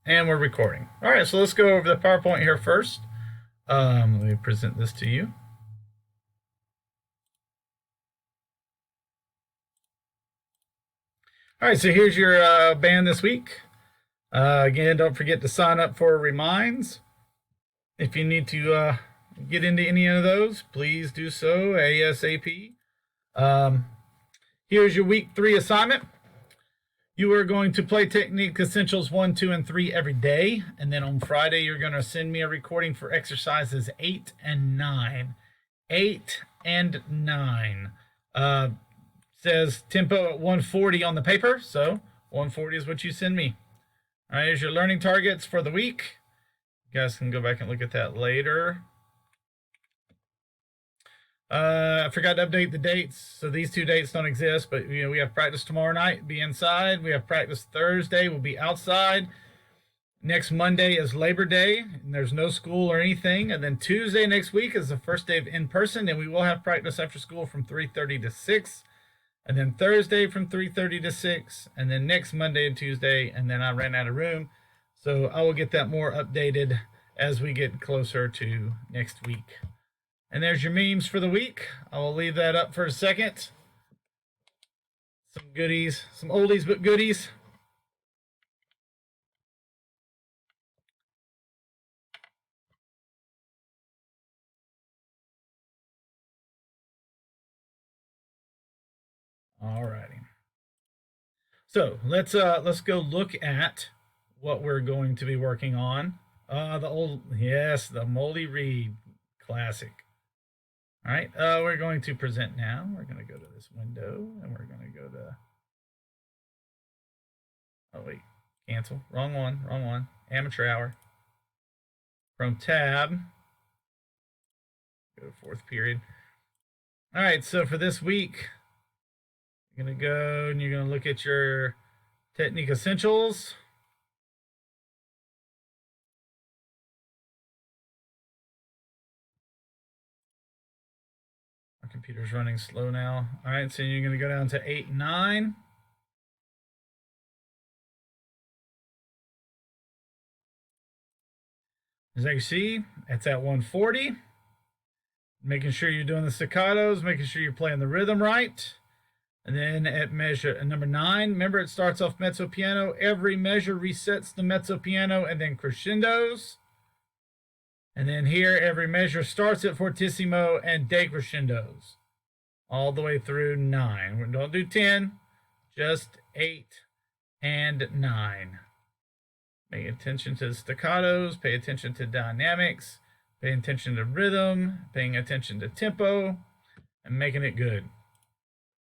And we're recording. All right, so let's go over the PowerPoint here first. Let me present this to you. All right, so here's your band this week. Again, don't forget to sign up for reminds. If you need to get into any of those, please do so ASAP. Here's your week 3 assignment. You are going to play Technique Essentials 1, 2, and 3 every day. And then on Friday, you're going to send me a recording for exercises 8 and 9. 8 and 9. Says tempo at 140 on the paper. So 140 is what you send me. All right, here's your learning targets for the week. You guys can go back and look at that later. I forgot to update the dates, so these 2 dates don't exist, but we have practice tomorrow night, be inside. We have practice Thursday, we'll be outside. Next Monday is Labor Day, and there's no school or anything. And then Tuesday next week is the first day of in-person, and we will have practice after school from 3:30 to 6. And then Thursday from 3:30 to 6. And then next Monday and Tuesday, and then I ran out of room. So I will get that more updated as we get closer to next week. And there's your memes for the week. I will leave that up for a second. Some goodies, some oldies but goodies. All righty. So let's go look at what we're going to be working on. The Moldy Reed classic. All right, we're going to present now. We're going to go to this window, and we're going to go to. Oh wait, cancel. Wrong one. Amateur hour. From tab. Go to 4th period. All right, so for this week, you're going to go and you're going to look at your Technique Essentials. Our computer's running slow now. All right, so you're going to go down to 8 and 9. As you see, it's at 140. Making sure you're doing the staccatos, making sure you're playing the rhythm right. And then at measure number 9, remember it starts off mezzo piano. Every measure resets the mezzo piano and then crescendos. And then here, every measure starts at fortissimo and decrescendos. All the way through 9. Don't do 10, just 8 and 9. Pay attention to the staccatos, pay attention to dynamics, pay attention to rhythm, paying attention to tempo, and making it good.